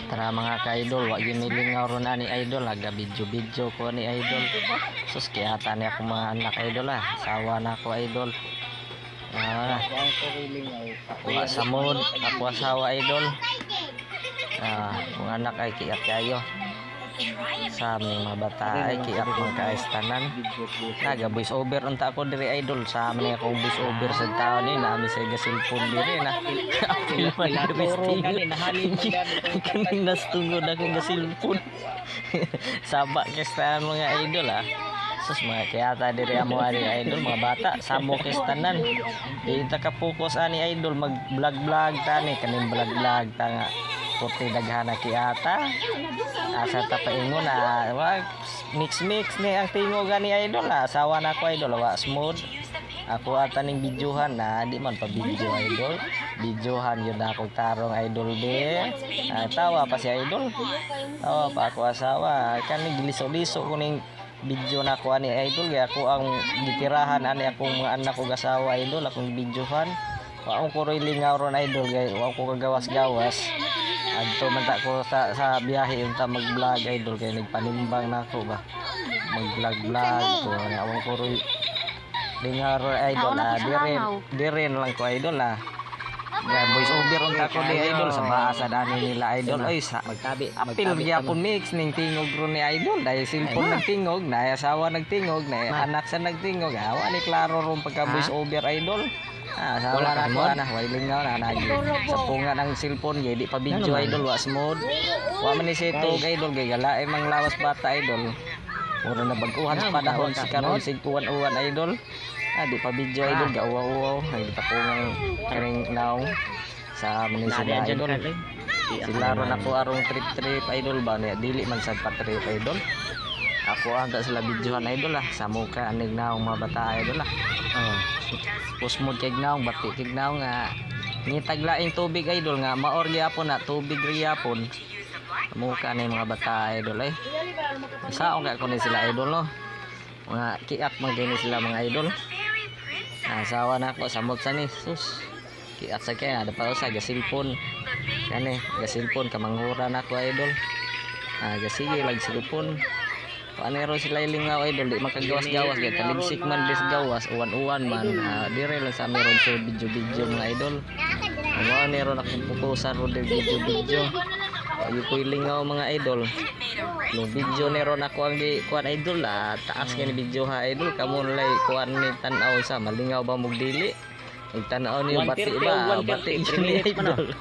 Tara mga ka-idol, wag ginilingaw ron na ni idol, naga video ko ni idol. Sus kiyata ni ako mga anak idol sawa na ako idol. Wa sa mood, ako asawa idol. Kung anak ay kiyat kayo. Sa aming mga bata ay kiyat mga kaistanan. Naga voice over unta ako diri idol. Sa amin akong voice over sa tao ni namin sa gasilpon diri na. Apil man diri kaning nastungod akong gasilpon. Saba kaistanan mga idol sus mga kiyata diri amo ani idol mga bata samo kistanan di ta ka focus ani idol mag vlog tani kaning vlog ta nga puti daghana kiyata asa ta paingon wag mix ni ang tingog ani idol asawa na ko idol wa smooth ako ata ning videohan di man pa video idol videohan yun ako tarong idol be tawa pa si idol tawa pa ako asawa kaning liso-liso kuning video na ko ani idol kaya ako ang gitirahan ani akong mga anak ko gasawa idol akong videohan wa ko roy lingaw ron idol kay wa ko kagawas-gawas adto man ta ko sa biyahe unta mag-vlog idol kay nagpanimbang na ako ba mag-vlog ko awang ko roy lingaw ron idol diren lang ko idol voice over unta ko di idol sa bahasa dani nila idol ay sa magtabi apil gyapon mix ning tingog ron ni idol dahil cellphone nagtingog na asawa nagtingog na anak sa nagtingog wa ni klaro ron pagka voice over idol asawa na ko na way lingaw na nagi sa punga ng cellphone di pa video idol wa smooth wa man ni seto idol gay galae mang lawas bata idol ora na baguhan sa panahon si karon sig uwan idol di pa video idol gawa-uwaw ay tapungang karing naong sa manisila idol sila ron ako arong trip idol ba niya dili man sad pa trip idol ako aga sila videohan idol sa muka anig naong mga bata idol pusmod kay naong bati kay naong ngitag laing tubig idol nga maor gyapon tubig gyapon muka ni mga bata idol saong ka kunin sila idol no mga kiat magini sila mga idol asawa na ako samot sa ni sus kiat sa kaya ada pa sa gasilpon kani gasilpon kamanghura na ako idol gasige lag silpon panero sila ilingaw idol di makagawas-gawas kay kaligsik man bis gawas uwan man dire lang sa meron so video mga idol ano meron akong pupusan ro video ayo ko ilingaw mga idol no video neron ako ang di kuan idol taas kay video idol kamo lay kuan ni tan-aw sa malingaw ba mog dili ig tan-aw ni bati ba bati idol